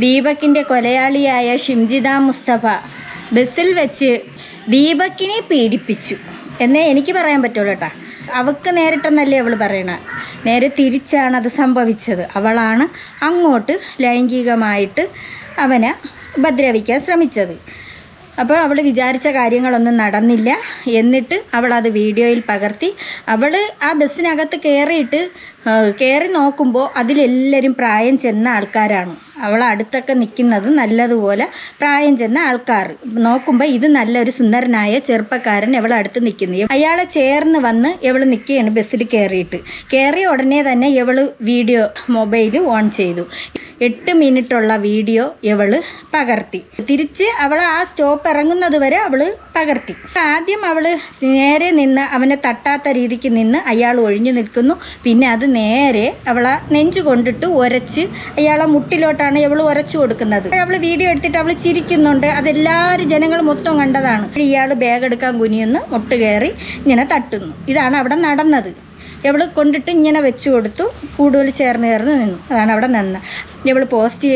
ദീപക്കിൻ്റെ കൊലയാളിയായ ഷിംജിത മുസ്തഫ ബസ്സിൽ വെച്ച് ദീപക്കിനെ പീഡിപ്പിച്ചു എന്നേ എനിക്ക് പറയാൻ പറ്റുള്ളൂ കേട്ടോ. അവൾക്ക് നേരിട്ടെന്നല്ലേ അവൾ പറയണത്, നേരെ തിരിച്ചാണ് അത് സംഭവിച്ചത്. അവളാണ് അങ്ങോട്ട് ലൈംഗികമായിട്ട് അവനെ ഉപദ്രവിക്കാൻ ശ്രമിച്ചത്. അപ്പോൾ അവൾ വിചാരിച്ച കാര്യങ്ങളൊന്നും നടന്നില്ല. എന്നിട്ട് അവളത് വീഡിയോയിൽ പകർത്തി. അവൾ ആ ബസ്സിനകത്ത് കയറി നോക്കുമ്പോൾ അതിലെല്ലാവരും പ്രായം ചെന്ന ആൾക്കാരാണ്. അവൾ അടുത്തൊക്കെ നിൽക്കുന്നത് നല്ലതുപോലെ പ്രായം ചെന്ന ആൾക്കാർ. നോക്കുമ്പോൾ ഇത് നല്ലൊരു സുന്ദരനായ ചെറുപ്പക്കാരൻ അവൾ അടുത്ത് നിൽക്കുന്നു. അയാളെ ചേർന്ന് വന്ന് ഇവൾ നിൽക്കുകയാണ് ബസ്സിൽ കയറിയ ഉടനെ തന്നെ ഇവൾ വീഡിയോ മൊബൈൽ ഓൺ ചെയ്തു. 8 മിനിറ്റുള്ള വീഡിയോ ഇവൾ പകർത്തി. തിരിച്ച് അവൾ ആ സ്റ്റോപ്പ് ഇറങ്ങുന്നത് വരെ അവൾ പകർത്തി. ആദ്യം അവൾ നേരെ നിന്ന് അവനെ തട്ടാത്ത രീതിക്ക് നിന്ന് അയാൾ ഒഴിഞ്ഞു നിൽക്കുന്നു. പിന്നെ അത് നേരെ അവളെ നെഞ്ചു കൊണ്ടിട്ട് ഉരച്ച് അയാളെ മുട്ടിലോട്ടാണ് ഇവൾ ഉരച്ചു കൊടുക്കുന്നത്. അവൾ വീഡിയോ എടുത്തിട്ട് അവൾ ചിരിക്കുന്നുണ്ട്. അതെല്ലാവരും ജനങ്ങൾ മൊത്തം കണ്ടതാണ്. ഇയാൾ ബാഗ് എടുക്കാൻ കുനിയുന്നു, മുട്ട് കയറി ഇങ്ങനെ തട്ടുന്നു. ഇതാണ് അവിടെ നടന്നത്. ഇവൾ കൊണ്ടിട്ട് ഇങ്ങനെ വെച്ച് കൊടുത്തു. കൂടുതൽ ചേർന്ന് നിന്നു. അതാണ് അവിടെ നിന്ന്. ഇവൾ പോസ്റ്റ്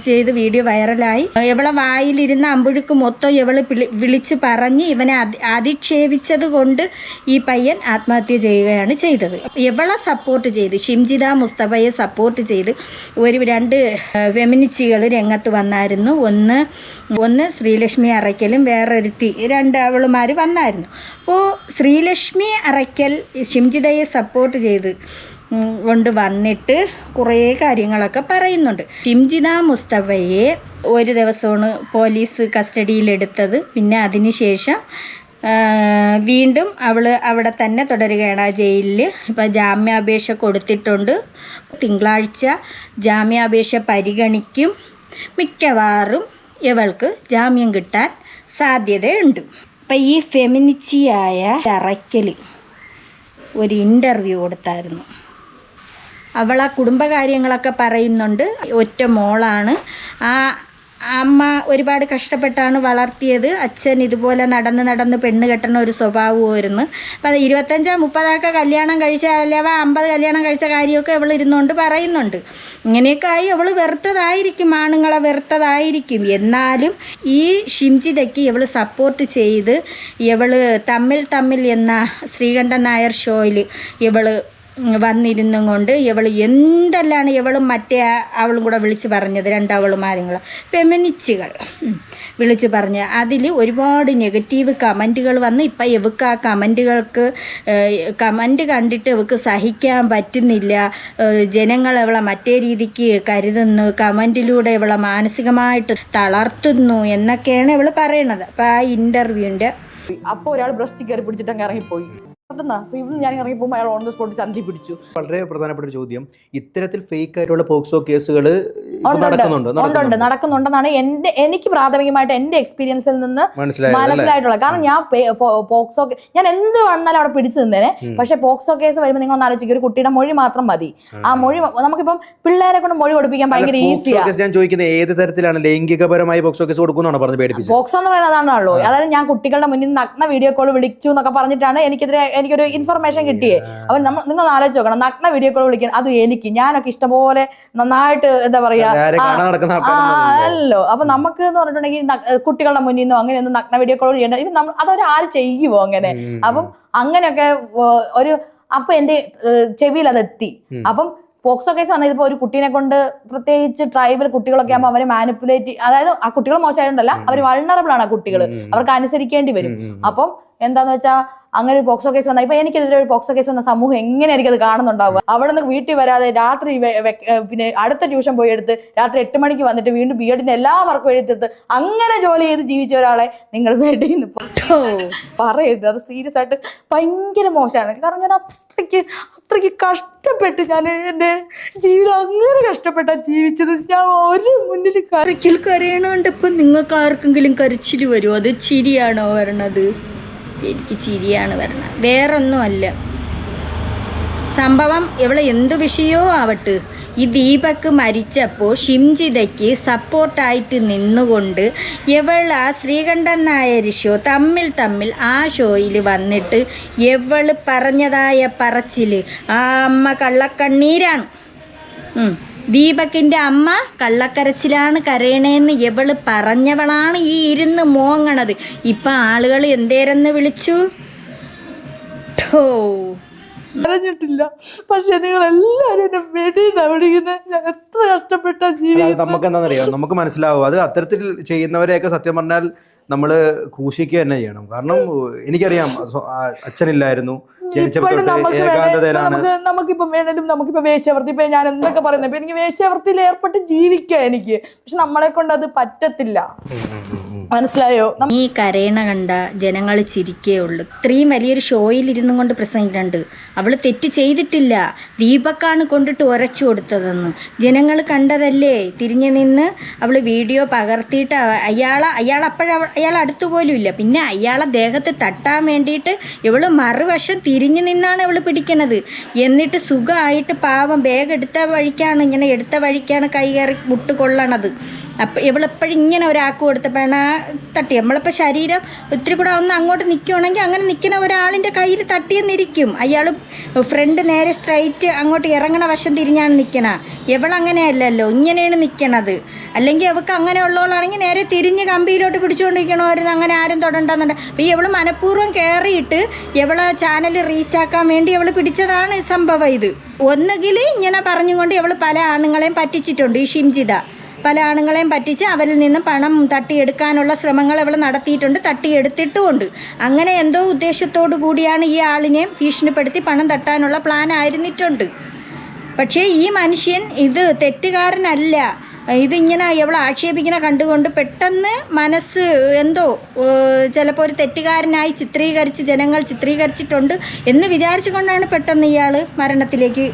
ചെയ്ത് വീഡിയോ വൈറലായി. ഇവളെ വായിലിരുന്ന അമ്പുഴുക്ക് മൊത്തം ഇവൾ വിളിച്ച് പറഞ്ഞ് ഇവനെ അധിക്ഷേപിച്ചത് കൊണ്ട് ഈ പയ്യൻ ആത്മഹത്യ ചെയ്യുകയാണ് ചെയ്തത്. ഇവളെ സപ്പോർട്ട് ചെയ്ത്, ഷിംജിത മുസ്തഫയെ സപ്പോർട്ട് ചെയ്ത് 2 ഫെമിനിസ്റ്റുകൾ രംഗത്ത് വന്നായിരുന്നു. ഒന്ന് ശ്രീലക്ഷ്മി അറയ്ക്കലും വേറൊരുത്തി 2 അവളുമാർ വന്നായിരുന്നു. അപ്പോൾ ശ്രീലക്ഷ്മി അറയ്ക്കൽ ഷിംജിതയെ സപ്പോർട്ട് ചെയ്ത് കൊണ്ട് വന്നിട്ട് കുറേ കാര്യങ്ങളൊക്കെ പറയുന്നുണ്ട്. ഷിംജിത മുസ്തഫയെ ഒരു ദിവസമാണ് പോലീസ് കസ്റ്റഡിയിലെടുത്തത്. പിന്നെ അതിനുശേഷം വീണ്ടും അവൾ അവിടെ തന്നെ തുടരുകയാണ് ആ ജയിലിൽ. ഇപ്പോൾ ജാമ്യാപേക്ഷ കൊടുത്തിട്ടുണ്ട്. തിങ്കളാഴ്ച ജാമ്യാപേക്ഷ പരിഗണിക്കും. മിക്കവാറും ഇവൾക്ക് ജാമ്യം കിട്ടാൻ സാധ്യതയുണ്ട്. അപ്പം ഈ ഫെമിനിസ്റ്റിയായ അറയ്ക്കൽ ഒരു ഇൻ്റർവ്യൂ കൊടുത്തായിരുന്നു. അവൾ ആ കുടുംബകാര്യങ്ങളൊക്കെ പറയുന്നുണ്ട്. ഒറ്റ മോളാണ്. ആ അമ്മ ഒരുപാട് കഷ്ടപ്പെട്ടാണ് വളർത്തിയത്. അച്ഛൻ ഇതുപോലെ നടന്ന് പെണ്ണ് കെട്ടണ ഒരു സ്വഭാവമായിരുന്നു. അപ്പം 25-30 കല്യാണം കഴിച്ച, അല്ലെങ്കിൽ 50 കല്യാണം കഴിച്ച കാര്യമൊക്കെ അവൾ ഇരുന്നുകൊണ്ട് പറയുന്നുണ്ട്. ഇങ്ങനെയൊക്കെ ആയി അവൾ വെറുത്തതായിരിക്കും, ആണുങ്ങളെ വെറുത്തതായിരിക്കും. എന്നാലും ഈ ഷിംജിതയ്ക്ക് ഇവൾ സപ്പോർട്ട് ചെയ്ത് ഇവൾ തമ്മിൽ എന്ന ശ്രീകണ്ഠൻ നായർ ഷോയിൽ ഇവൾ വന്നിരുന്നും കൊണ്ട് ഇവൾ എന്തെല്ലാണ് ഇവളും മറ്റേ അവളും കൂടെ വിളിച്ച് പറഞ്ഞത്. 2 അവളുമാരും ഫെമിനിസ്റ്റുകൾ വിളിച്ച് പറഞ്ഞ് അതിൽ ഒരുപാട് നെഗറ്റീവ് കമൻറ്റുകൾ വന്ന് ഇപ്പം ഇവൾക്ക് ആ കമൻറ്റ് കണ്ടിട്ട് ഇവൾക്ക് സഹിക്കാൻ പറ്റുന്നില്ല. ജനങ്ങൾ ഇവളെ മറ്റേ രീതിക്ക് കരുതുന്നു, കമൻറ്റിലൂടെ ഇവളെ മാനസികമായിട്ട് തളർത്തുന്നു എന്നൊക്കെയാണ് ഇവൾ പറയണത്. അപ്പം ആ ഇൻ്റർവ്യൂവിൻ്റെ അപ്പോൾ ഒരാൾ ബ്രസ്റ്റ് കയറി പിടിച്ചിട്ട് ഇറങ്ങിപ്പോയി. ഞാൻ ഇറങ്ങിപ്പോകുമ്പോൾ അയാൾ ഓൺ ദ സ്പോട്ട് ചന്തി പിടിച്ചു. വളരെ പ്രധാനപ്പെട്ട ഒരു ചോദ്യം, ഇത്തരത്തിൽ ഫേക്ക് ആയിട്ടുള്ള പോക്സോ കേസുകൾ നടക്കുന്നുണ്ടെന്നാണ് എനിക്ക് പ്രാഥമികമായിട്ട് എന്റെ എക്സ്പീരിയൻസിൽ നിന്ന് മനസ്സിലായിട്ടുള്ളത്. കാരണം ഞാൻ പോക്സോ ഞാൻ എന്ത് വന്നാലും അവിടെ പിടിച്ചു നിന്നേനെ. പക്ഷെ പോക്സോ കേസ് വരുമ്പോൾ നിങ്ങൾ ആലോചിക്കും, ഒരു കുട്ടിയുടെ മൊഴി മാത്രം മതി. ആ മൊഴി നമുക്കിപ്പം പിള്ളേരെ കൊണ്ട് മൊഴി കൊടുപ്പിക്കാൻ ഭയങ്കര ഈസിയാണ്. ഞാൻ ചോദിക്കുന്നത് ഏത് തരത്തിലാണ് ലൈംഗികപരമായി പോക്സോ കേസ് കൊടുക്കുന്നതാണ് പറഞ്ഞത് പേടിപ്പിച്ചത്. പോക്സോ എന്ന് പറയുന്നത് അതാണല്ലോ. അതായത് ഞാൻ കുട്ടികളുടെ മുന്നിൽ നഗ്ന വീഡിയോ കോൾ വിളിച്ചു എന്നൊക്കെ പറഞ്ഞിട്ടാണ് എനിക്കൊരു ഇൻഫർമേഷൻ കിട്ടിയേ. അപ്പൊ നിങ്ങൾ ആലോചിച്ച് നോക്കണം, നഗ്ന വീഡിയോ കോൾ വിളിക്കാൻ, അത് ഞാനൊക്കെ ഇഷ്ടംപോലെ നന്നായിട്ട് എന്താ പറയാ അല്ലോ. അപ്പൊ നമുക്ക് എന്ന് പറഞ്ഞിട്ടുണ്ടെങ്കിൽ കുട്ടികളുടെ മുന്നിൽ നിന്നോ അങ്ങനെയൊന്നും നഗ്ന വീഡിയോ കോൾ ചെയ്യേണ്ട. ഇത് അതൊരാര് ചെയ്യുമോ അങ്ങനെ? അപ്പം അങ്ങനെയൊക്കെ അപ്പൊ എന്റെ ചെവിയിൽ അതെത്തി. അപ്പം പോക്സോ കേസ് വന്നത് ഇപ്പൊ ഒരു കുട്ടീനെ കൊണ്ട്, പ്രത്യേകിച്ച് ട്രൈബൽ കുട്ടികളൊക്കെ ആകുമ്പോൾ അവരെ മാനിപ്പുലേറ്റ്, അതായത് ആ കുട്ടികൾ മോശമായിട്ടുണ്ടല്ല, അവർ വൾണറബിൾ ആണ്. ആ കുട്ടികൾ അവർക്ക് അനുസരിക്കേണ്ടി വരും. അപ്പം എന്താന്ന് വെച്ചാൽ അങ്ങനെ ഒരു പോക്സോ കേസ് വന്നാൽ ഇപ്പൊ എനിക്കെതിരെ ഒരു പോക്സോ കേസ് വന്ന സമൂഹം എങ്ങനെയായിരിക്കും അത് കാണുന്നുണ്ടാവുക? അവിടെ നിന്ന് വീട്ടിൽ വരാതെ രാത്രി പിന്നെ അടുത്ത ട്യൂഷൻ പോയി എടുത്ത് രാത്രി 8 മണിക്ക് വന്നിട്ട് വീണ്ടും BEdന്റെ എല്ലാ വർക്കും എഴുതിയെടുത്ത് അങ്ങനെ ജോലി ചെയ്ത് ജീവിച്ച ഒരാളെ നിങ്ങൾ വേണ്ടിന്ന് പറയരുത്. അത് സീരിയസ് ആയിട്ട് ഭയങ്കര മോശമാണ്. കാരണം ഞാൻ അത്രയ്ക്ക് കഷ്ടപ്പെട്ട്, ഞാൻ എൻ്റെ ജീവിതം അങ്ങനെ കഷ്ടപ്പെട്ടാ ജീവിച്ചത്. ഞാൻ ഒരു മുന്നിൽ കരയണോണ്ട് ഇപ്പം നിങ്ങൾക്ക് ആർക്കെങ്കിലും കരച്ചിൽ വരുമോ? അത് ചിരിയാണോ വരണത്? എനിക്ക് ചിരിയാണ് വരണത്, വേറൊന്നുമല്ല. സംഭവം ഇവളെ എന്തു വിഷയമോ ആവട്ടെ, ഈ ദീപക്ക് മരിച്ചപ്പോൾ ഷിംജിതയ്ക്ക് സപ്പോർട്ടായിട്ട് നിന്നുകൊണ്ട് ഇവൾ ആ ശ്രീകണ്ഠൻ നായർ ഷോ തമ്മിൽ ആ ഷോയിൽ വന്നിട്ട് ഇവൾ പറഞ്ഞതായ പറച്ചിൽ ആ അമ്മ കള്ളക്കണ്ണീരാണ്. ദീപക്കിൻ്റെ അമ്മ കള്ളക്കരച്ചിലാണ് കരയണേന്ന് ഇവള് പറഞ്ഞവളാണ് ഈ ഇരുന്ന് മോങ്ങണത്. ഇപ്പം ആളുകൾ എന്തേരെന്ന് വിളിച്ചു? ഠോ. അറിഞ്ഞിട്ടില്ല. പക്ഷെ നിങ്ങൾ എല്ലാവരും എന്നെ വെടിയെന്നാ വിളിക്കുന്നത്. ഞാൻ എത്ര കഷ്ടപ്പെട്ട ജീവി. നമുക്ക് എന്താണെന്നറിയാം, നമുക്ക് മനസ്സിലാവും. അത് അത്തരത്തിൽ ചെയ്യുന്നവരെയൊക്കെ സത്യം പറഞ്ഞാൽ നമ്മൾ ക്രൂശിക്കുക തന്നെ ചെയ്യണം. കാരണം എനിക്കറിയാം അച്ഛനില്ലായിരുന്നു, ജനിച്ചപ്പോൾ ഏകാന്തതയിലാണ്. നമുക്കിപ്പം വേണേലും നമുക്കിപ്പോ വേശ്യാവൃത്തി, ഇപ്പൊ ഞാൻ എന്തൊക്കെ പറയുന്നത്, ഇപ്പൊ എനിക്ക് വേശ്യാവൃത്തിയിൽ ഏർപ്പെട്ട് ജീവിക്കാം എനിക്ക്. പക്ഷെ നമ്മളെ കൊണ്ട് അത് പറ്റത്തില്ല. മനസ്സിലായോ? ഈ കരയണ കണ്ട ജനങ്ങൾ ചിരിക്കേ ഉള്ളു. ഇത്രയും വലിയൊരു ഷോയിൽ ഇരുന്നും കൊണ്ട് പ്രസംഗിക്കുന്നുണ്ട്. അവൾ തെറ്റ് ചെയ്തിട്ടില്ല, ദീപക്കാണ് കൊണ്ടിട്ട് ഉരച്ചു കൊടുത്തതെന്ന് ജനങ്ങൾ കണ്ടതല്ലേ. തിരിഞ്ഞു നിന്ന് അവൾ വീഡിയോ പകർത്തിയിട്ട് അയാൾ അടുത്തു പോലും ഇല്ല. പിന്നെ അയാളെ ദേഹത്ത് തട്ടാൻ വേണ്ടിയിട്ട് ഇവള് മറുവശം തിരിഞ്ഞു നിന്നാണ് ഇവള് പിടിക്കണത്. എന്നിട്ട് സുഖമായിട്ട് പാവം ബാഗ് എടുത്ത വഴിക്കാണ് കൈ കയറി മുട്ട് കൊള്ളണത്. അപ്പം ഇവളെപ്പോഴും ഇങ്ങനെ ഒരാൾക്ക് കൊടുത്തപ്പോഴാണ് തട്ടി. നമ്മളിപ്പോൾ ശരീരം ഒത്തിരി കൂടെ ഒന്ന് അങ്ങോട്ട് നിൽക്കുകയാണെങ്കിൽ അങ്ങനെ നിൽക്കുന്ന ഒരാളിൻ്റെ കയ്യിൽ തട്ടിയെന്നിരിക്കും. അയാൾ ഫ്രണ്ട് നേരെ സ്ട്രൈറ്റ് അങ്ങോട്ട് ഇറങ്ങണ വശം തിരിഞ്ഞാണ് നിൽക്കണ. ഇവളങ്ങനെയല്ലല്ലോ, ഇങ്ങനെയാണ് നിൽക്കണത്. അല്ലെങ്കിൽ അവൾക്ക് അങ്ങനെ ഉള്ളവളാണെങ്കിൽ നേരെ തിരിഞ്ഞ് കമ്പിയിലോട്ട് പിടിച്ചുകൊണ്ടിരിക്കണമായിരുന്നു. അങ്ങനെ ആരും തൊടണ്ടെന്നുണ്ട്. അപ്പോൾ ഇവൾ മനഃപൂർവ്വം കയറിയിട്ട് ഇവളെ ചാനൽ റീച്ചാക്കാൻ വേണ്ടി ഇവൾ പിടിച്ചതാണ് സംഭവം ഇത്. ഒന്നുകിൽ ഇങ്ങനെ പറഞ്ഞുകൊണ്ട് ഇവൾ പല ആണുങ്ങളെയും പറ്റിച്ചിട്ടുണ്ട്. ഈ ഷിംജിത പല ആണുങ്ങളെയും പറ്റിച്ച് അവരിൽ നിന്ന് പണം തട്ടിയെടുക്കാനുള്ള ശ്രമങ്ങൾ ഇവൾ നടത്തിയിട്ടുണ്ട്, തട്ടിയെടുത്തിട്ടുമുണ്ട്. അങ്ങനെ എന്തോ ഉദ്ദേശത്തോടു കൂടിയാണ് ഈ ആളിനെ ഭീഷണിപ്പെടുത്തി പണം തട്ടാനുള്ള പ്ലാൻ ആയിരുന്നിട്ടുണ്ട്. പക്ഷേ ഈ മനുഷ്യൻ ഇത് തെറ്റുകാരനല്ല. ഇതിങ്ങനെ ഇവൾ ആക്ഷേപിക്കുന്ന കണ്ടുകൊണ്ട് പെട്ടെന്ന് മനസ്സ് എന്തോ ചിലപ്പോൾ ഒരു തെറ്റുകാരനായി ജനങ്ങൾ ചിത്രീകരിച്ചിട്ടുണ്ട് എന്ന് വിചാരിച്ചുകൊണ്ടാണ് പെട്ടെന്ന് ഇയാൾ മരണത്തിലേക്ക്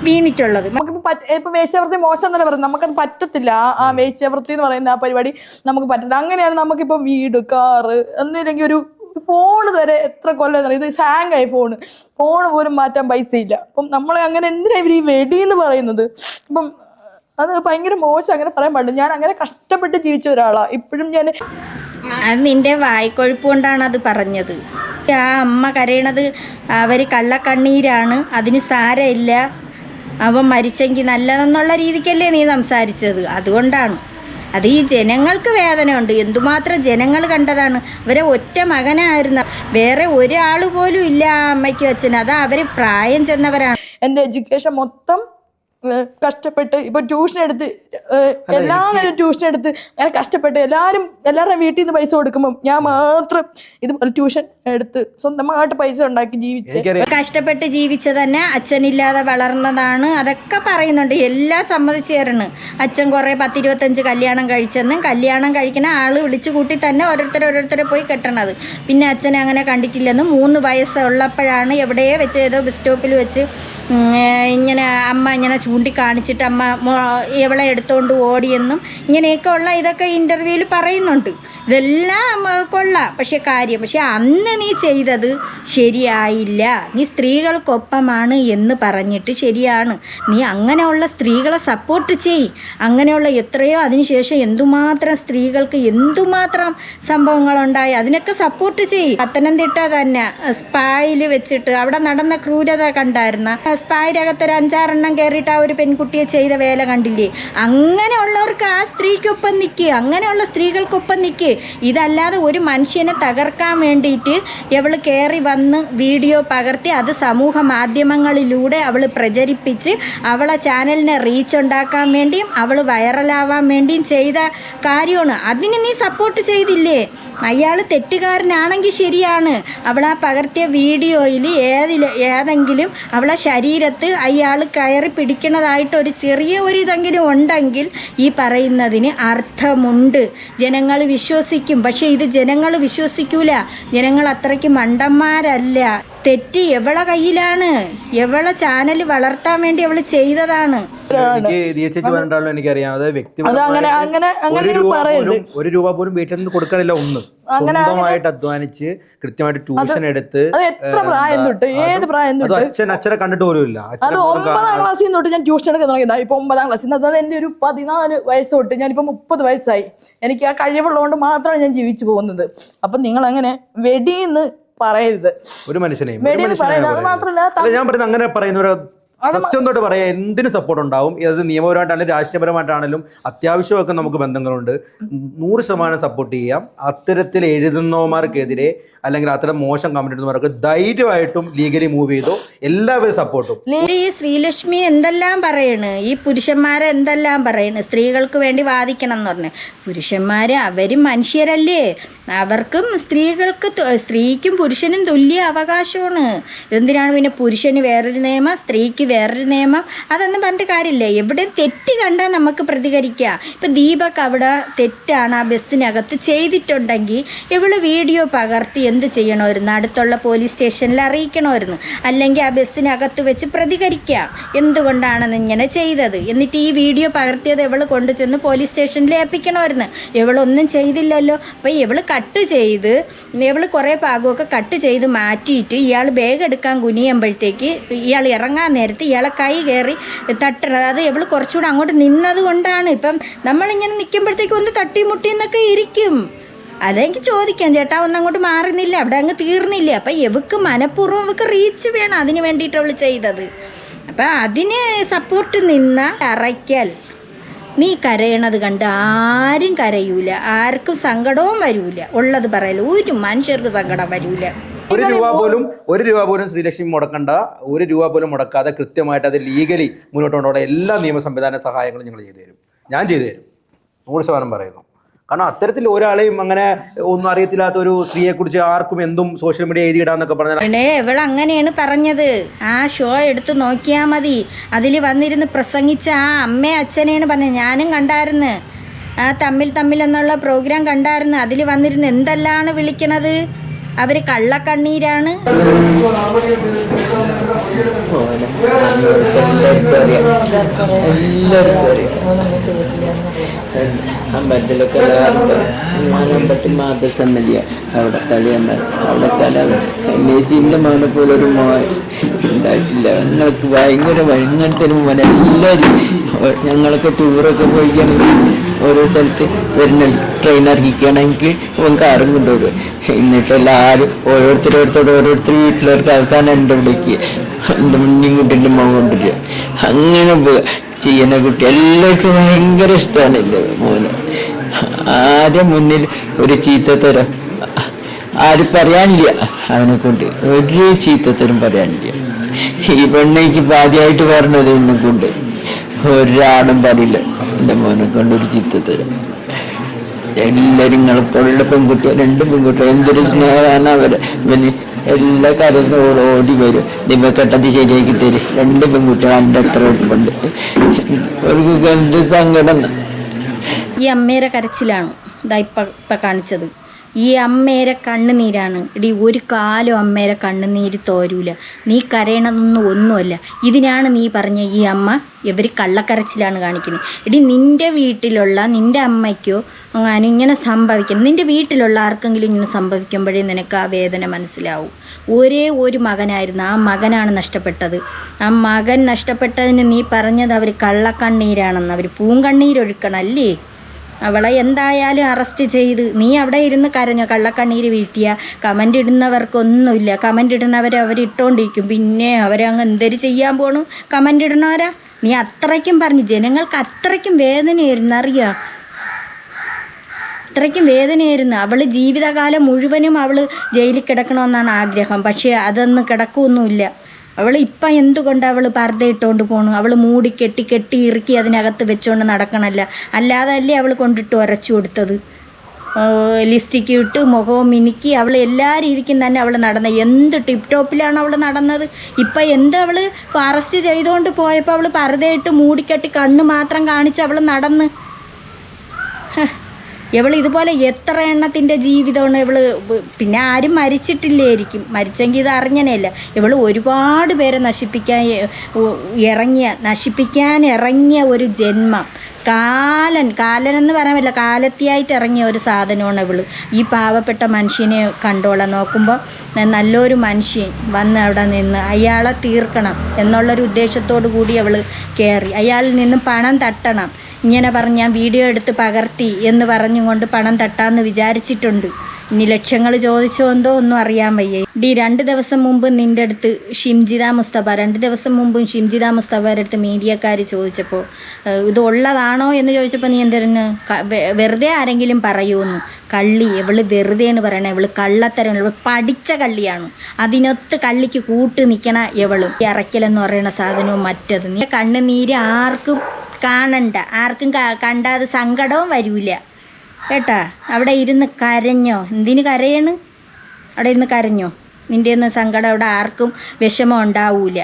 വീണിട്ടുള്ളത്. നമുക്കിപ്പോൾ ഇപ്പം വേശ്യാവൃത്തി മോശം എന്നല്ല പറയുന്നത്, നമുക്കത് പറ്റത്തില്ല. ആ വേശ്യാവൃത്തി എന്ന് പറയുന്ന ആ പരിപാടി നമുക്ക് പറ്റില്ല. അങ്ങനെയാണ് നമുക്കിപ്പം വീട്, കാറ് എന്നില്ലെങ്കിൽ ഒരു ഫോണ് വരെ എത്ര കൊല്ലം ഇത് ഹാങ്ങായി ഫോണ് പോലും മാറ്റാൻ പൈസ ഇല്ല. അപ്പം നമ്മളെ അങ്ങനെ എന്തിനാ ഇവർ ഈ വെടി എന്ന് പറയുന്നത്? അപ്പം അത് ഭയങ്കര മോശം, അങ്ങനെ പറയാൻ പാടില്ല. ഞാൻ അങ്ങനെ കഷ്ടപ്പെട്ട് ജീവിച്ച ഒരാളാണ്. ഇപ്പോഴും ഞാൻ അത് നിന്റെ വായ്ക്കൊഴുപ്പ് കൊണ്ടാണ് അത് പറഞ്ഞത്. ആ അമ്മ കരയണത് അവർ കള്ളക്കണ്ണീരാണ്, അതിന് സാരമില്ല, അവൻ മരിച്ചെങ്കിൽ നല്ലതെന്നുള്ള രീതിക്കല്ലേ നീ സംസാരിച്ചത്. അതുകൊണ്ടാണ് അത്. ഈ ജനങ്ങൾക്ക് വേദനയുണ്ട്. എന്തുമാത്രം ജനങ്ങൾ കണ്ടതാണ്. അവരെ ഒറ്റ മകനായിരുന്ന, വേറെ ഒരാൾ പോലും ഇല്ല ആ അമ്മയ്ക്ക് അച്ഛന്. അത് അവർ പ്രായം ചെന്നവരാണ്. എൻ്റെ എഡ്യൂക്കേഷൻ മൊത്തം കഷ്ടപ്പെട്ട് ഇപ്പൊ ട്യൂഷൻ എടുത്ത് എല്ലാ നേരം ട്യൂഷൻ എടുത്ത് അങ്ങനെ കഷ്ടപ്പെട്ട് എല്ലാവരുടെയും വീട്ടിൽ നിന്ന് പൈസ കൊടുക്കുമ്പോൾ ഞാൻ മാത്രം ഇതുപോലെ ട്യൂഷൻ എടുത്ത് സ്വന്തമായിട്ട് പൈസ ഉണ്ടാക്കി ജീവിച്ചു. കഷ്ടപ്പെട്ട് ജീവിച്ച തന്നെ അച്ഛനില്ലാതെ വളർന്നതാണ്. അതൊക്കെ പറയുന്നുണ്ട്. എല്ലാം സമ്മതിച്ചു തരണം. അച്ഛൻ കുറേ 10-25 കല്യാണം കഴിച്ചെന്നും കല്യാണം കഴിക്കുന്ന ആള് വിളിച്ചു കൂട്ടി തന്നെ ഓരോരുത്തരെ പോയി കെട്ടണത്. പിന്നെ അച്ഛനെ അങ്ങനെ കണ്ടിട്ടില്ലെന്നും 3 വയസ്സുള്ളപ്പോഴാണ് എവിടെയോ വെച്ച് ഏതോ ബസ് സ്റ്റോപ്പിൽ വെച്ച് ഇങ്ങനെ അമ്മ ഇങ്ങനെ ചൂണ്ടിക്കാണിച്ചിട്ട് അമ്മ ഇവളെ എടുത്തുകൊണ്ട് ഓടിയെന്നും ഇങ്ങനെയൊക്കെ ഉള്ള ഇതൊക്കെ ഇൻ്റർവ്യൂവിൽ പറയുന്നുണ്ട്. ഇതെല്ലാം കൊള്ളാം. പക്ഷെ അന്ന് നീ ചെയ്തത് ശരിയായില്ല. നീ സ്ത്രീകൾക്കൊപ്പമാണ് എന്ന് പറഞ്ഞിട്ട് ശരിയാണ്. നീ അങ്ങനെയുള്ള സ്ത്രീകളെ സപ്പോർട്ട് ചെയ്. അങ്ങനെയുള്ള എത്രയോ അതിനുശേഷം എന്തുമാത്രം സ്ത്രീകൾക്ക് എന്തുമാത്രം സംഭവങ്ങളുണ്ടായി, അതിനൊക്കെ സപ്പോർട്ട് ചെയ്. പത്തനംതിട്ട തന്നെ സ്പായിൽ വെച്ചിട്ട് അവിടെ നടന്ന ക്രൂരത കണ്ടായിരുന്ന, സ്പായിരകത്ത് ഒരു 5-6 കയറിയിട്ട് ആ ഒരു പെൺകുട്ടിയെ ചെയ്ത വേല കണ്ടില്ലേ? അങ്ങനെയുള്ളവർക്ക് ആ സ്ത്രീക്കൊപ്പം നിൽക്കുക, അങ്ങനെയുള്ള സ്ത്രീകൾക്കൊപ്പം നിൽക്കുക. ഇതല്ലാതെ ഒരു മനുഷ്യനെ തകർക്കാൻ വേണ്ടിയിട്ട് അവൾ കയറി വന്ന് വീഡിയോ പകർത്തി അത് സമൂഹ മാധ്യമങ്ങളിലൂടെ അവൾ പ്രചരിപ്പിച്ച് അവളെ ചാനലിനെ റീച്ച് ഉണ്ടാക്കാൻ വേണ്ടിയും അവൾ വൈറലാവാൻ വേണ്ടിയും ചെയ്ത കാര്യമാണ്. അതിന് നീ സപ്പോർട്ട് ചെയ്തില്ലേ? അയാൾ തെറ്റുകാരനാണെങ്കിൽ ശരിയാണ്. അവൾ ആ പകർത്തിയ വീഡിയോയിൽ ഏതെങ്കിലും അവളെ ശരീരത്ത് അയാൾ കയറി പിടിക്കുന്നതായിട്ട് ഒരു ചെറിയ ഒരു ഇതെങ്കിലും ഉണ്ടെങ്കിൽ ഈ പറയുന്നതിന് അർത്ഥമുണ്ട്. ജനങ്ങൾ വിശ്വസിക്കും. പക്ഷേ ഇത് ജനങ്ങൾ വിശ്വസിക്കൂല. ജനങ്ങൾ അത്രയ്ക്ക് മണ്ടന്മാരല്ല. തെറ്റ് എവളെ കയ്യിലാണ്. എവളെ ചാനൽ വളർത്താൻ വേണ്ടി അവൾ ചെയ്തതാണ്. എനിക്കറിയാം. ഒരു രൂപ പോലും വീട്ടിൽ നിന്ന് കൊടുക്കാനില്ല. സ്വന്തമായിട്ട് അധ്വാനിച്ച് കൃത്യമായിട്ട് ട്യൂഷൻ എടുത്ത് എത്ര പ്രായം തൊട്ട് ഏത് പ്രായം തൊട്ട് അച്ഛനെ കണ്ടിട്ട് പോലും ഇല്ല. അത് 9ാം ക്ലാസ്സിൽ തൊട്ട് ഞാൻ ട്യൂഷൻ എടുക്കാൻ തുടങ്ങിയതാണ്. ഇപ്പൊ 9ാം ക്ലാസ്സിൽ നിന്ന്. അത് എൻ്റെ ഒരു 14 വയസ്സ് തൊട്ട് ഞാനിപ്പോ 30 വയസ്സായി. എനിക്ക് ആ കഴിവുള്ളതുകൊണ്ട് മാത്രമാണ് ഞാൻ ജീവിച്ചു പോകുന്നത്. അപ്പൊ നിങ്ങൾ അങ്ങനെ വെടിയെന്ന് പറയരുത്. ഒരു മനുഷ്യനെയും വെടിയെന്ന് പറയുന്നത്. അത് മാത്രമല്ല ഞാൻ പറയുന്നത് അങ്ങനെ പറയുന്നവരെ സത്യം തൊട്ട് പറയാം, എന്തിനും സപ്പോർട്ട് ഉണ്ടാവും. അത് നിയമപരമായിട്ടാണെങ്കിലും രാഷ്ട്രീയപരമായിട്ടാണെങ്കിലും അത്യാവശ്യമൊക്കെ നമുക്ക് ബന്ധങ്ങളുണ്ട്. 100% സപ്പോർട്ട് ചെയ്യാം. അത്തരത്തിൽ എഴുതുന്നവന്മാർക്കെതിരെ അല്ലെങ്കിൽ അത്തരം മോശം കമന്റ് ഇടുന്നവർക്ക് ധൈര്യമായിട്ടും ലീഗലി മൂവ് ചെയ്തോ, എല്ലാവരും സപ്പോർട്ടും. ഈ ശ്രീലക്ഷ്മി എന്തെല്ലാം പറയണ്, ഈ പുരുഷന്മാരെ എന്തെല്ലാം പറയണ്, സ്ത്രീകൾക്ക് വേണ്ടി വാദിക്കണം എന്ന് പറഞ്ഞു. പുരുഷന്മാര് അവരും മനുഷ്യരല്ലേ, അവർക്കും സ്ത്രീക്കും പുരുഷനും തുല്യ അവകാശമാണ്. എന്തിനാണ് പിന്നെ പുരുഷന് വേറൊരു നിയമം, സ്ത്രീക്ക് വേറൊരു നിയമം? അതൊന്നും പറഞ്ഞിട്ട് കാര്യമില്ല. എവിടെയും തെറ്റ് കണ്ടാൽ നമുക്ക് പ്രതികരിക്കാം. ഇപ്പം ദീപക് അവിടെ തെറ്റാണ് ആ ബസ്സിനകത്ത് ചെയ്തിട്ടുണ്ടെങ്കിൽ ഇവള് വീഡിയോ പകർത്തി എന്ത് ചെയ്യണമായിരുന്നു, അടുത്തുള്ള പോലീസ് സ്റ്റേഷനിൽ അറിയിക്കണമായിരുന്നു. അല്ലെങ്കിൽ ആ ബസ്സിനകത്ത് വെച്ച് പ്രതികരിക്കാം, എന്തുകൊണ്ടാണെന്ന് ഇങ്ങനെ ചെയ്തത്. എന്നിട്ട് ഈ വീഡിയോ പകർത്തിയത് ഇവള് കൊണ്ടു ചെന്ന് പോലീസ് സ്റ്റേഷനിൽ ഏൽപ്പിക്കണമായിരുന്നു. ഇവളൊന്നും ചെയ്തില്ലല്ലോ. അപ്പോൾ ഇവള് കട്ട് ചെയ്ത്, ഇവള് കുറേ ഭാഗമൊക്കെ കട്ട് ചെയ്ത് മാറ്റിയിട്ട് ഇയാൾ ബാഗ് എടുക്കാൻ കുനിയുമ്പോഴത്തേക്ക് ഇയാൾ ഇറങ്ങാൻ നേരത്ത് ഇയാളെ കൈ കയറി തട്ടണത്. അത് ഇവള് കുറച്ചുകൂടെ അങ്ങോട്ട് നിന്നത് കൊണ്ടാണ്. ഇപ്പം നമ്മളിങ്ങനെ നിൽക്കുമ്പോഴത്തേക്ക് ഒന്ന് തട്ടി മുട്ടി എന്നൊക്കെ ഇരിക്കും. അല്ലെങ്കിൽ ചോദിക്കാം, ചേട്ടാ ഒന്നും അങ്ങോട്ട് മാറുന്നില്ല, അവിടെ അങ്ങ് തീർന്നില്ല. അപ്പം ഇവക്ക് മനഃപൂർവ്വം ഇവക്ക് റീച്ച് വേണം, അതിന് വേണ്ടിയിട്ട് അവൾ ചെയ്തത്. അപ്പം അതിന് സപ്പോർട്ട് നിന്ന അറയ്ക്കൽ, നീ കരയണത് കണ്ട് ആരും കരയൂല, ആർക്കും സങ്കടവും വരൂല. ഉള്ളത് പറയല, ഒരു മനുഷ്യർക്ക് സങ്കടം വരൂല. ഒരു രൂപ പോലും ശ്രീലക്ഷ്മി മുടക്കണ്ട. ഒരു രൂപ പോലും മുടക്കാതെ കൃത്യമായിട്ട് അത് ലീഗലി മുന്നോട്ട് കൊണ്ടുപോകുന്ന എല്ലാ നിയമ സംവിധാന സഹായങ്ങളും ഞങ്ങൾ ചെയ്തു തരും. ഞാൻ ചെയ്തു തരും, 100% പറയുന്നു. കാരണം അത്തരത്തിൽ ഒരാളെയും അങ്ങനെ ഒന്നും അറിയത്തില്ലാത്ത ഒരു സ്ത്രീയെ കുറിച്ച് ആർക്കും എന്തും സോഷ്യൽ മീഡിയ എഴുതിയിടാന്നൊക്കെ പറഞ്ഞാൽ ഇവൾ അങ്ങനെയാണ് പറഞ്ഞത്. ആ ഷോ എടുത്ത് നോക്കിയാൽ മതി. അതിൽ വന്നിരുന്ന് പ്രസംഗിച്ച ആ അമ്മയും അച്ഛനെയാണ് പറഞ്ഞത്. ഞാനും കണ്ടായിരുന്നു ആ തമ്മിൽ എന്നുള്ള പ്രോഗ്രാം കണ്ടായിരുന്നു. അതിൽ വന്നിരുന്ന് എന്തെല്ലാണ് വിളിക്കണത്, അവർ കള്ളക്കണ്ണീരാണ്. അമ്പലത്തിലൊക്കെ അമ്പലത്തിൽ മാതൃസമിതിയാണ് അവിടെ തളിയമ്മ, അവിടെ കന്യാജീവിൻ്റെ മോനെ പോലെ ഒരു മോൻ ഉണ്ടായിട്ടില്ല. ഞങ്ങൾക്ക് ഭയങ്കര ഇങ്ങനത്തെ ഒരു മോൻ. എല്ലാവരും ഞങ്ങളൊക്കെ ടൂറൊക്കെ പോയിക്കുകയാണെങ്കിൽ ഓരോ സ്ഥലത്ത് വരുന്ന ട്രെയിൻ ഇറങ്ങിക്കുകയാണെങ്കിൽ അവൻ കാറും കൊണ്ടുവരും. എന്നിട്ട് എല്ലാവരും ഓരോരുത്തർ വീട്ടിലവർക്ക് അവസാനം എൻ്റെ ഇവിടേക്ക് എൻ്റെ മുന്നിൽ കുട്ടീൻ്റെ മോൻ കൊണ്ടുവരിക. അങ്ങനെ ചെയ്യുന്ന കുട്ടി എല്ലാവർക്കും ഭയങ്കര ഇഷ്ടമാണ് എൻ്റെ മോന്. ആരുടെ മുന്നിൽ ഒരു ചീത്തത്തരം ആരും പറയാനില്ല, അവനെ കൊണ്ട് ഒരു ചീത്തത്തരം പറയാനില്ല. ഈ പെണ്ണയ്ക്ക് ആദ്യമായിട്ട് പറഞ്ഞത് എന്നെ കൊണ്ട് ഒരാളും പറയില്ല എൻ്റെ മോനെ കൊണ്ട് ഒരു ചീത്തത്തരം. എല്ലാവരും നിങ്ങൾക്കുള്ള പെൺകുട്ടികൾ, 2 പെൺകുട്ടികൾ, എന്തൊരു സ്നേഹമാണ് ഇവന്. എല്ലാ കാര്യത്തിനും ഓടി വരും, നിമ്മക്കെട്ടത് ശരിയാക്കി തരും. 2 പെൺകുട്ടികൾ എൻ്റെ അത്ര ഉണ്ട്. അവർക്ക് എന്ത് സങ്കടം. ഈ അമ്മേരെ കരച്ചിലാണ് ഇതാ ഇപ്പം കാണിച്ചത്. ഈ അമ്മേരെ കണ്ണുനീരാണ്. ഇടി ഒരു കാലം അമ്മേരെ കണ്ണുനീര് തോരൂല. നീ കരയണതൊന്നും ഒന്നുമല്ല. ഇതിനാണ് നീ പറഞ്ഞ ഈ അമ്മ ഇവർ കള്ളക്കരച്ചിലാണ് കാണിക്കുന്നത്. ഇടി നിൻ്റെ വീട്ടിലുള്ള നിൻ്റെ അമ്മയ്ക്കോ അങ്ങനെ ഇങ്ങനെ സംഭവിക്കണം, നിൻ്റെ വീട്ടിലുള്ള ആർക്കെങ്കിലും ഇങ്ങനെ സംഭവിക്കുമ്പോഴേ നിനക്ക് ആ വേദന മനസ്സിലാവും. ഒരേ ഒരു മകനായിരുന്നു, ആ മകനാണ് നഷ്ടപ്പെട്ടത്. ആ മകൻ നഷ്ടപ്പെട്ടതിന് നീ പറഞ്ഞത് അവർ കള്ളക്കണ്ണീരാണെന്ന്. അവർ പൂങ്കണ്ണീരൊഴുക്കണം അല്ലേ? അവളെ എന്തായാലും അറസ്റ്റ് ചെയ്ത് നീ അവിടെ ഇരുന്ന് കരഞ്ഞോ, കള്ളക്കണ്ണീര് വീട്ടിയ. കമൻ്റ് ഇടുന്നവർക്കൊന്നുമില്ല. കമൻ്റ് ഇടുന്നവരെ അവരിട്ടോണ്ടിരിക്കും. പിന്നെ അവരങ്ങ് എന്തൊരു ചെയ്യാൻ പോണു കമൻ്റ് ഇടുന്നവരാ? നീ അത്രയ്ക്കും പറഞ്ഞു. ജനങ്ങൾക്ക് അത്രയ്ക്കും വേദനയായിരുന്നു, അറിയാം, അത്രയ്ക്കും വേദനയായിരുന്നു. അവൾ ജീവിതകാലം മുഴുവനും അവൾ ജയിലിൽ കിടക്കണമെന്നാണ് ആഗ്രഹം. പക്ഷേ അതൊന്നും കിടക്കുകയൊന്നുമില്ല. അവൾ ഇപ്പം എന്തുകൊണ്ട് അവൾ പർദ്ദ ഇട്ടുകൊണ്ട് പോകണു? അവൾ മൂടി കെട്ടി ഇറുക്കി അതിനകത്ത് വെച്ചുകൊണ്ട് നടക്കണമല്ല. അല്ലാതെ അല്ലേ അവൾ കൊണ്ടിട്ട് ഉരച്ചു കൊടുത്തത്. ലിപ്സ്റ്റിക്ക് ഇട്ട് മുഖവും മിനുക്കി അവൾ എല്ലാ രീതിക്കും തന്നെ അവൾ നടന്നത്. എന്ത് ടിപ്പ് ടോപ്പിലാണ് അവൾ നടന്നത്. ഇപ്പം എന്ത് അവൾ അറസ്റ്റ് ചെയ്തുകൊണ്ട് പോയപ്പോൾ അവൾ പർദ്ദയിട്ട് മൂടിക്കെട്ടി കണ്ണ് മാത്രം കാണിച്ച് അവൾ നടന്ന്. ഇവൾ ഇതുപോലെ എത്ര എണ്ണത്തിൻ്റെ ജീവിതമാണ് ഇവൾ. പിന്നെ ആരും മരിച്ചിട്ടില്ലായിരിക്കും, മരിച്ചെങ്കിൽ ഇത് അറിഞ്ഞനല്ല. ഇവൾ ഒരുപാട് പേരെ നശിപ്പിക്കാൻ ഇറങ്ങിയ ഒരു ജന്മം. കാലനെന്ന് പറയാൻ പറ്റില്ല, കാലത്തിയായിട്ട് ഇറങ്ങിയ ഒരു സാധനമാണ് ഇവൾ. ഈ പാവപ്പെട്ട മനുഷ്യനെ കണ്ടോളാം. നോക്കുമ്പോൾ നല്ലൊരു മനുഷ്യൻ വന്ന് അവിടെ നിന്ന് അയാളെ തീർക്കണം എന്നുള്ളൊരു ഉദ്ദേശത്തോടു കൂടി അവൾ കയറി. അയാളിൽ നിന്ന് പണം തട്ടണം ഇങ്ങനെ പറഞ്ഞ് ഞാൻ വീഡിയോ എടുത്ത് പകർത്തി എന്ന് പറഞ്ഞുകൊണ്ട് പണം തട്ടാമെന്ന് വിചാരിച്ചിട്ടുണ്ട്. ഇനി ലക്ഷങ്ങൾ ചോദിച്ചോ എന്തോ ഒന്നും അറിയാൻ വയ്യ. 2 ദിവസം മുമ്പ് നിൻ്റെ അടുത്ത് ഷിംജിത മുസ്തഫ 2 ദിവസം മുമ്പും ഷിംജിത മുസ്തഫയുടെ അടുത്ത് മീഡിയക്കാർ ചോദിച്ചപ്പോൾ ഇത് ഉള്ളതാണോ എന്ന് ചോദിച്ചപ്പോൾ നീ എന്തായിരുന്നു വെറുതെ ആരെങ്കിലും പറയുമെന്ന്. കള്ളി ഇവള് വെറുതെയാണ് പറയണേ, ഇവള് കള്ളത്തരം, ഇവള് പഠിച്ച കള്ളിയാണ്. അതിനൊത്ത് കള്ളിക്ക് കൂട്ട് നിൽക്കണ ഇവളും. ഈ അറയ്ക്കലെന്ന് പറയുന്ന സാധനവും മറ്റത്. നീ കണ്ണുനീര് ആർക്കും കാണണ്ട, ആർക്കും കണ്ടാത് സങ്കടവും വരില്ല കേട്ടാ. അവിടെ ഇരുന്ന് കരഞ്ഞോ? എന്തിന് കരയാണ്? അവിടെ ഇരുന്ന് കരഞ്ഞോ? നിൻ്റെ ഒന്നും സങ്കടം അവിടെ ആർക്കും വിഷമം ഉണ്ടാവൂല.